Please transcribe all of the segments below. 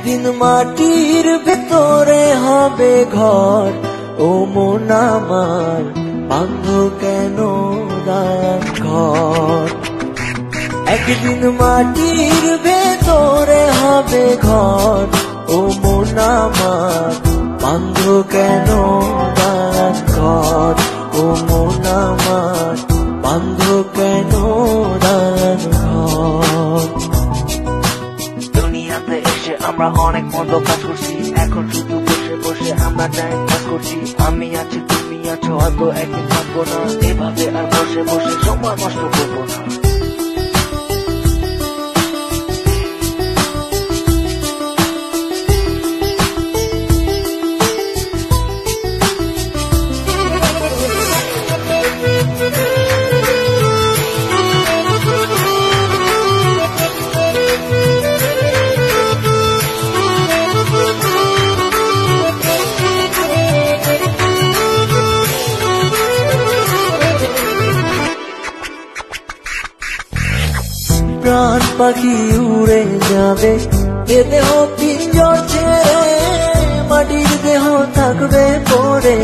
একদিন মাটির ভেতরে হবে ঘর, ও মন আমার বাঁধ কেন দালান ঘর। একদিন মাটির ভেতরে হবে ঘর, ও মন আমার বাঁধ কেন দালান ঘর, ও মন আমার বাঁধ কেন দালান ঘর। দুনিয়াতে এসে আমরা অনেক মন্দ কাজ করছি, এখন শুধু বসে বসে আমরা টাইম পাস করছি। আমি আছি তুমি আছো, হয়তো একদিন থাকবো না, এভাবে আর বসে বসে সময় নষ্ট করবো না। প্রাণ পাখি উড়ে যাবে এ দেহ পিঞ্জর ছেড়ে, মাটির দেহ থাকবে পড়ে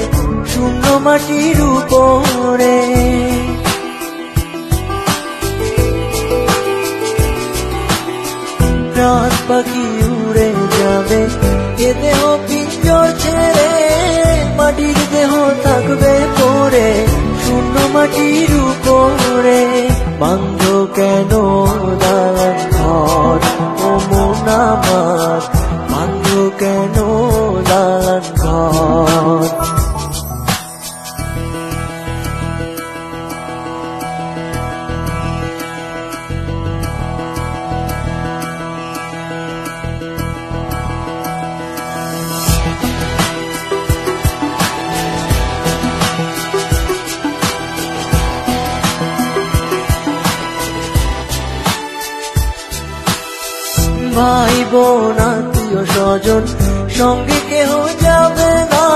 শূন্য মাটির উপরে। প্রাণ পাখি উড়ে যাবে এ দেহ পিঞ্জর ছেড়ে, মাটির দেহ থাকবে পড়ে শূন্য মাটির উপরে। বাঁধ কেন দালান ঘর, ও মন আমার বাঁধ কেন দালান ঘর। ভাই বোন আত্মীয় স্বজন সঙ্গে কেহ যাবে না,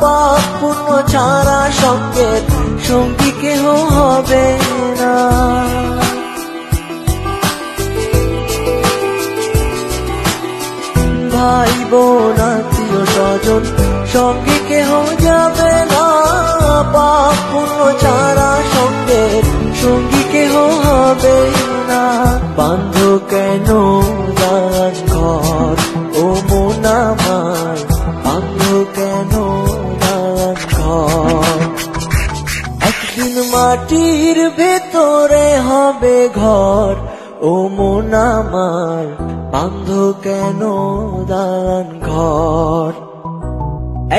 পাপ পুণ্য ছাড়া সঙ্গের সঙ্গী কেহ হবে না। ভাই বোন আত্মীয় স্বজন সঙ্গে কেহ যাবে না, পাপ পুণ্য ছাড়া সঙ্গের সঙ্গী কেহ হবে না। বাঁধ কেন দালান ঘর, ও মন আমার বাঁধ কেন দালান ঘর। একদিন মাটির ভেতরে হবে ঘর, ও মন আমার বাঁধ কেন দালান ঘর।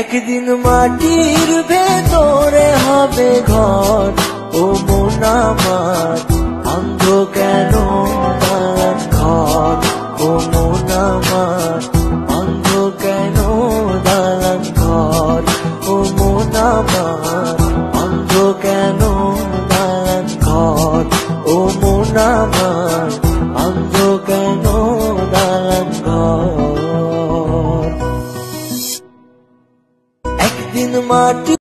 একদিন মাটির ভেতরে হবে ঘর, ও মন আমার